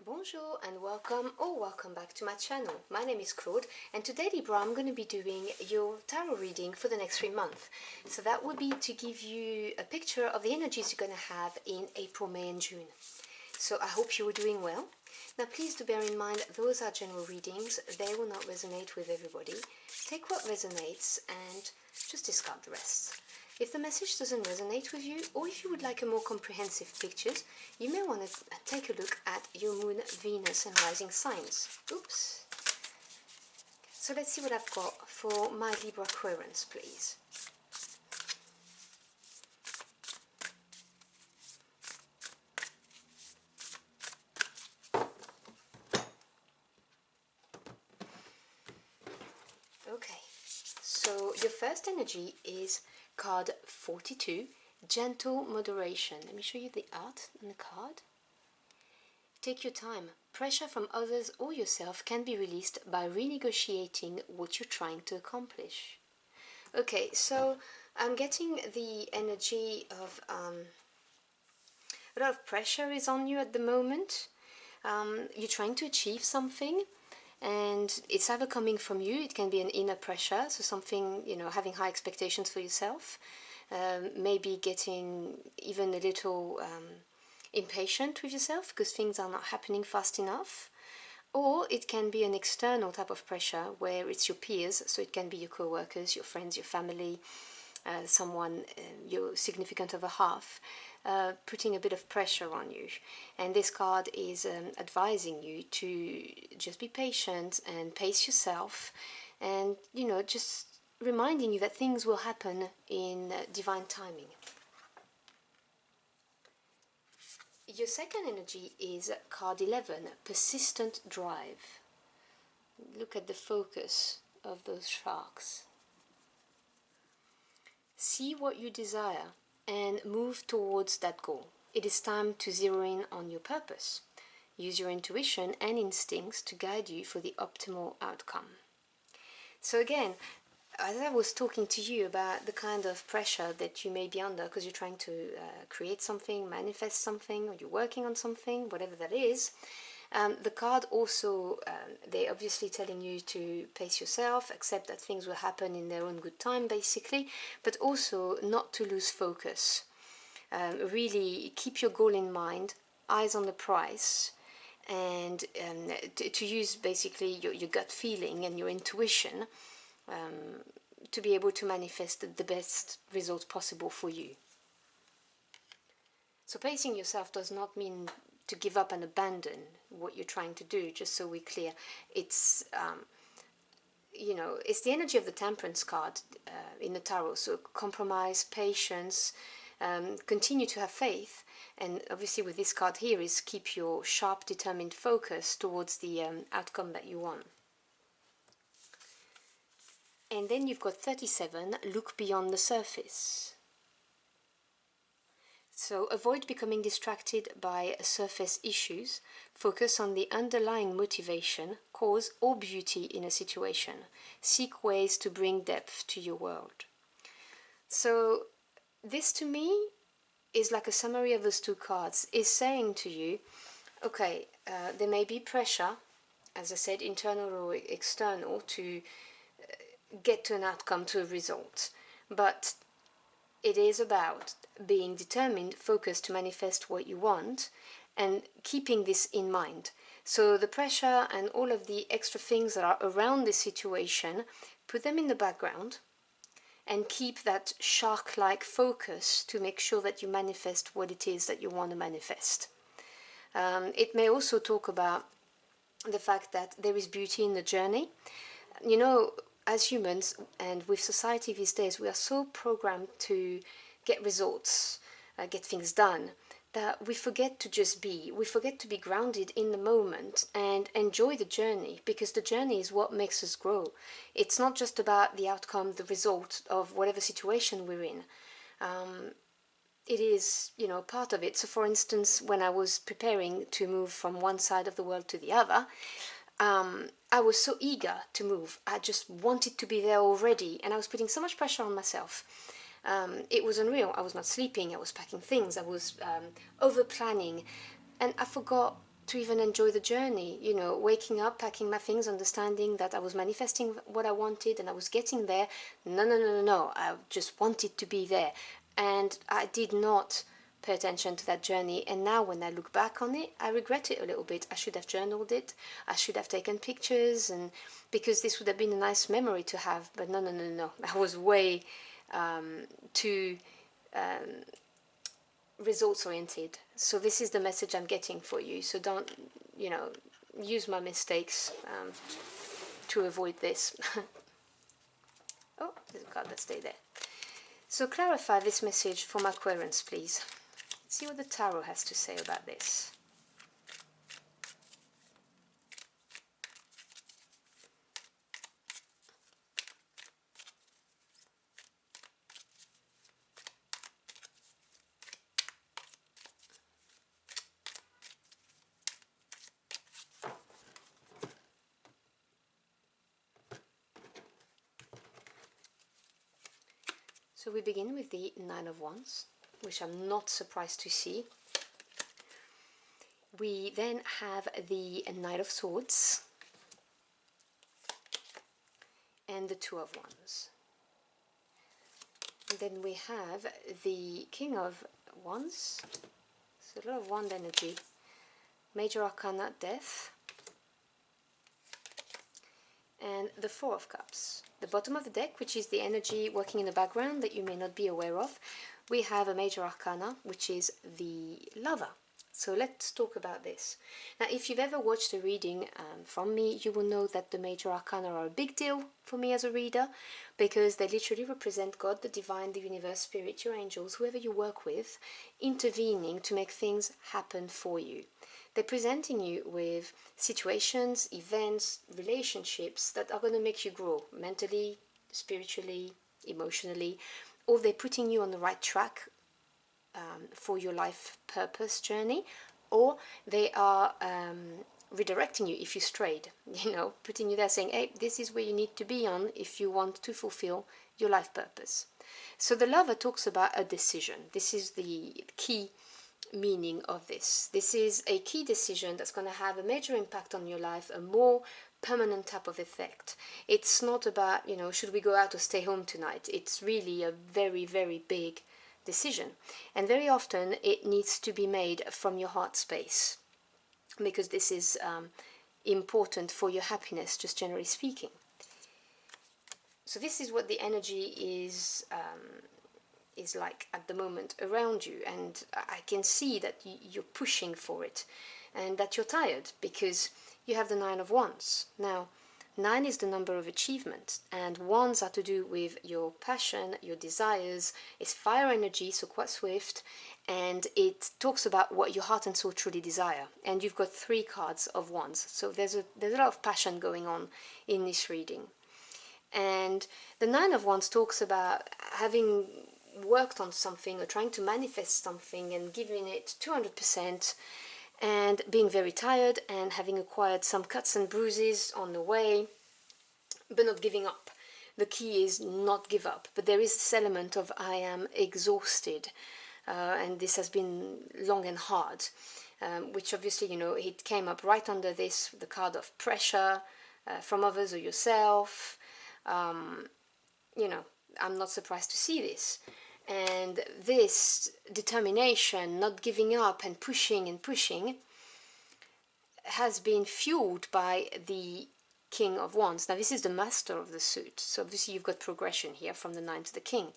Bonjour and welcome or welcome back to my channel. My name is Claude and today, Libra, I'm going to be doing your tarot reading for the next 3 months. So that would be to give you a picture of the energies you're going to have in April, May and June. So I hope you are doing well. Now please do bear in mind those are general readings, they will not resonate with everybody. Take what resonates and just discard the rest. If the message doesn't resonate with you, or if you would like a more comprehensive pictures, you may want to take a look at your moon, Venus and rising signs. Oops. So let's see what I've got for my Libra Aquarians, please. Okay, so your first energy is card 42, Gentle Moderation. Let me show you the art on the card. Take your time. Pressure from others or yourself can be released by renegotiating what you're trying to accomplish. Okay, so I'm getting the energy of a lot of pressure is on you at the moment. You're trying to achieve something and it's either coming from you, it can be an inner pressure, so something, you know, having high expectations for yourself, maybe getting even a little impatient with yourself because things are not happening fast enough. Or it can be an external type of pressure where it's your peers, so it can be your co-workers, your friends, your family, someone, your significant other half, putting a bit of pressure on you. And this card is advising you to just be patient and pace yourself, and, you know, just reminding you that things will happen in divine timing. Your second energy is card 11, Persistent Drive. Look at the focus of those sharks. See what you desire and move towards that goal. It is time to zero in on your purpose. Use your intuition and instincts to guide you for the optimal outcome. So again, as I was talking to you about the kind of pressure that you may be under because you're trying to create something, manifest something, or you're working on something, whatever that is, the card also, they're obviously telling you to pace yourself, accept that things will happen in their own good time, basically, but also not to lose focus. Really keep your goal in mind, eyes on the prize, and to use basically your gut feeling and your intuition to be able to manifest the best results possible for you. So pacing yourself does not mean to give up and abandon what you're trying to do, just so we're clear. It's, you know, it's the energy of the Temperance card in the tarot, so compromise, patience, continue to have faith, and obviously with this card here is keep your sharp, determined focus towards the outcome that you want. And then you've got 37, Look Beyond the Surface. So avoid becoming distracted by surface issues. Focus on the underlying motivation, cause or beauty in a situation. Seek ways to bring depth to your world. So this to me is like a summary of those two cards, is saying to you, okay, there may be pressure, as I said, internal or external, to get to an outcome, to a result, but it is about being determined, focused to manifest what you want, and keeping this in mind. So the pressure and all of the extra things that are around this situation, put them in the background and keep that shark-like focus to make sure that you manifest what it is that you want to manifest. It may also talk about the fact that there is beauty in the journey. You know, as humans and with society these days, we are so programmed to get results, get things done, that we forget to just be. We forget to be grounded in the moment and enjoy the journey, because the journey is what makes us grow. It's not just about the outcome, the result of whatever situation we're in. It is, you know, part of it. So for instance, when I was preparing to move from one side of the world to the other, I was so eager to move. I just wanted to be there already, and I was putting so much pressure on myself. It was unreal. I was not sleeping, I was packing things, I was over planning, and I forgot to even enjoy the journey, you know, waking up, packing my things, understanding that I was manifesting what I wanted and I was getting there. No, no, no, no, no, I just wanted to be there. And I did not pay attention to that journey, and now when I look back on it, I regret it a little bit. I should have journaled it, I should have taken pictures, and because this would have been a nice memory to have. But no, no, no, no, I was way too results oriented. So this is the message I'm getting for you. So don't, you know, use my mistakes to avoid this. Oh, there's a card that stay there. So clarify this message for my Aquarians, please. Let's see what the tarot has to say about this. So we begin with the Nine of Wands, which I'm not surprised to see. We then have the Knight of Swords and the Two of Wands. And then we have the King of Wands, so a lot of wand energy, Major Arcana, Death, and the Four of Cups. The bottom of the deck, which is the energy working in the background that you may not be aware of, we have a Major Arcana, which is the Lover. So let's talk about this. Now, if you've ever watched a reading from me, you will know that the Major Arcana are a big deal for me as a reader, because they literally represent God, the divine, the universe, spirit, your angels, whoever you work with, intervening to make things happen for you. They're presenting you with situations, events, relationships that are going to make you grow mentally, spiritually, emotionally, or they're putting you on the right track for your life purpose journey, or they are redirecting you if you strayed, you know, putting you there saying, hey, this is where you need to be on if you want to fulfill your life purpose. So the Lover talks about a decision. This is the key meaning of this. This is a key decision that's going to have a major impact on your life, a more permanent type of effect. It's not about, you know, should we go out or stay home tonight? It's really a very, very big decision, and very often it needs to be made from your heart space, because this is important for your happiness, just generally speaking. So this is what the energy is like at the moment around you, and I can see that you're pushing for it and that you're tired because you have the Nine of Wands. Now, 9 is the number of achievement, and wands are to do with your passion, your desires. It's fire energy, so quite swift, and it talks about what your heart and soul truly desire. And you've got 3 cards of wands, so there's a lot of passion going on in this reading. And the 9 of wands talks about having worked on something or trying to manifest something and giving it 200%, and being very tired and having acquired some cuts and bruises on the way, but not giving up. The key is not give up, but there is this element of I am exhausted, and this has been long and hard, which obviously, you know, it came up right under this, the card of pressure from others or yourself. You know, I'm not surprised to see this. And this determination, not giving up and pushing, has been fueled by the King of Wands. Now, this is the master of the suit, so obviously you've got progression here from the 9 to the King.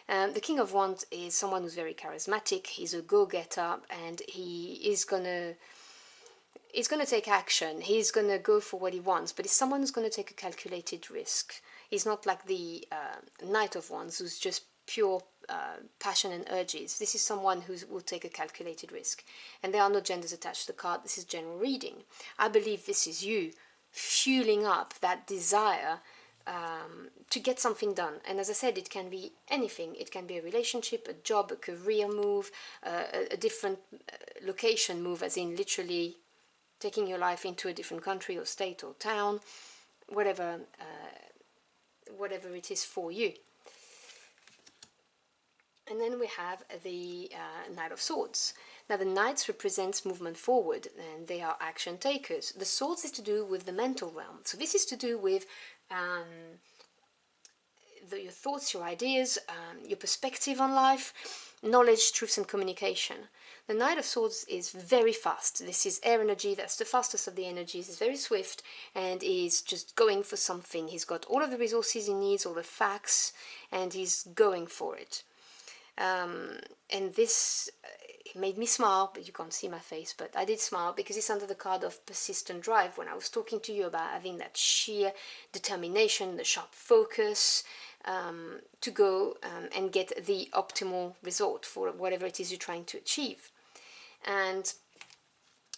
The King of Wands is someone who's very charismatic, he's a go-getter, and he's gonna take action, he's gonna go for what he wants, but he's someone who's gonna take a calculated risk. He's not like the Knight of Wands, who's just pure passion and urges. This is someone who will take a calculated risk. And there are no genders attached to the card. This is general reading. I believe this is you fueling up that desire to get something done. And as I said, it can be anything. It can be a relationship, a job, a career move, a different location move, as in literally taking your life into a different country or state or town, whatever it is for you. And then we have the Knight of Swords. Now the Knights represents movement forward, and they are action takers. The Swords is to do with the mental realm. So this is to do with your thoughts, your ideas, your perspective on life, knowledge, truth and communication. The Knight of Swords is very fast. This is air energy, that's the fastest of the energies. He's very swift and is just going for something. He's got all of the resources he needs, all the facts, and he's going for it. And this made me smile, but you can't see my face, but I did smile because it's under the card of persistent drive when I was talking to you about having that sheer determination, the sharp focus, to go and get the optimal result for whatever it is you're trying to achieve. And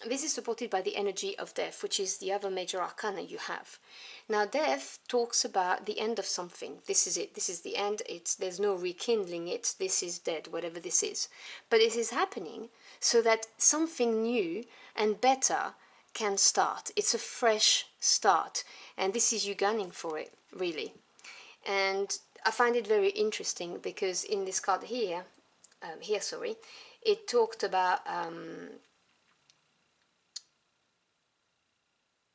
this is supported by the energy of death, which is the other major arcana you have. Now, death talks about the end of something. This is it. This is the end. There's no rekindling it. This is dead, whatever this is. But it is happening so that something new and better can start. It's a fresh start. And this is you gunning for it, really. And I find it very interesting because in this card here, it talked about...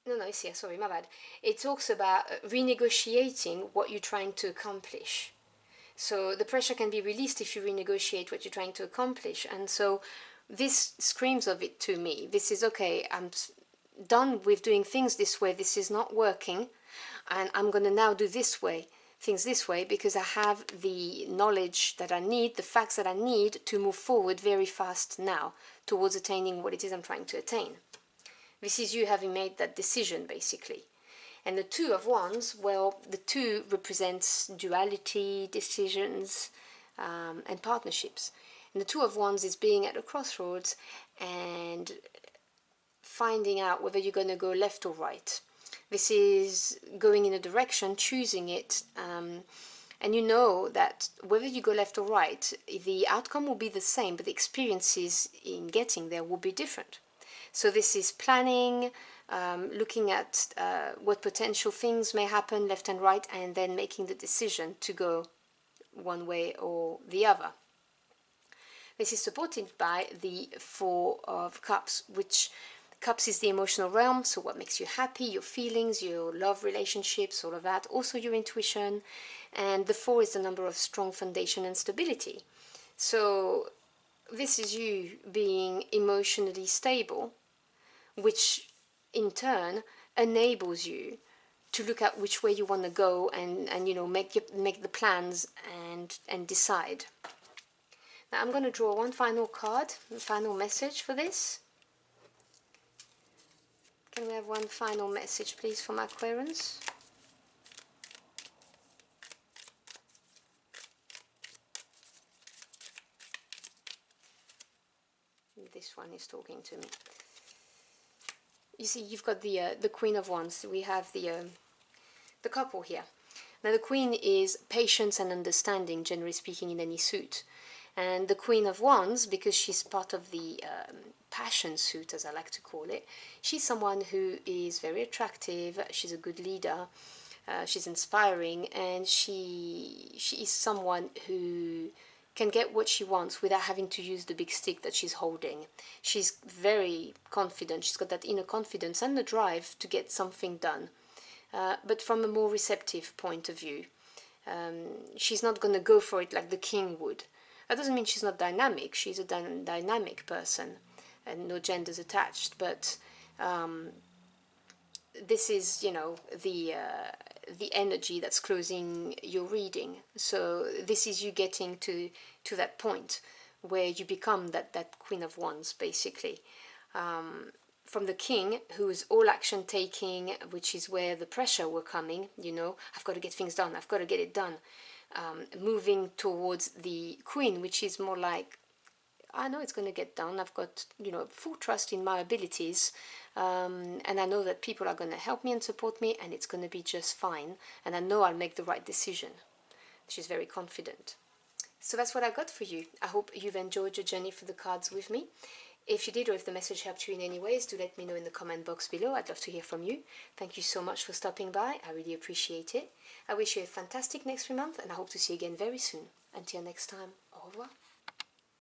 it's here, sorry, my bad. It talks about renegotiating what you're trying to accomplish. So the pressure can be released if you renegotiate what you're trying to accomplish. And so this screams of it to me. This is, okay, I'm done with doing things this way. This is not working. And I'm going to now do things this way, because I have the knowledge that I need, the facts that I need to move forward very fast now towards attaining what it is I'm trying to attain. This is you having made that decision, basically. And the Two of Wands, well, the two represents duality, decisions, and partnerships. And the Two of Wands is being at a crossroads and finding out whether you're going to go left or right. This is going in a direction, choosing it, and you know that whether you go left or right, the outcome will be the same, but the experiences in getting there will be different. So this is planning, looking at what potential things may happen left and right, and then making the decision to go one way or the other. This is supported by the Four of Cups, which Cups is the emotional realm, so what makes you happy, your feelings, your love relationships, all of that, also your intuition. And the Four is the number of strong foundation and stability. So this is you being emotionally stable, which in turn enables you to look at which way you want to go and you know, make the plans and decide. Now I'm going to draw one final card, a final message for this. Can we have one final message, please, from Aquarians? This one is talking to me. You see, you've got the Queen of Wands. We have the couple here. Now, the Queen is patience and understanding, generally speaking, in any suit. And the Queen of Wands, because she's part of the passion suit, as I like to call it, she's someone who is very attractive, she's a good leader, she's inspiring, and she is someone who can get what she wants without having to use the big stick that she's holding. She's very confident, she's got that inner confidence and the drive to get something done, but from a more receptive point of view. She's not going to go for it like the king would. That doesn't mean she's not dynamic, she's a dynamic person, and no genders attached, but this is, you know, the energy that's closing your reading. So this is you getting to that point where you become that Queen of Wands, basically. From the king, who is all action taking, which is where the pressure were coming, you know, I've got to get things done, I've got to get it done. Moving towards the Queen, which is more like, I know it's going to get done, I've got, you know, full trust in my abilities, and I know that people are going to help me and support me, and it's going to be just fine, and I know I'll make the right decision. She's very confident. So that's what I got for you. I hope you've enjoyed your journey for the cards with me. If you did, or if the message helped you in any ways, do let me know in the comment box below. I'd love to hear from you. Thank you so much for stopping by. I really appreciate it. I wish you a fantastic next 3 months, and I hope to see you again very soon. Until next time, au revoir.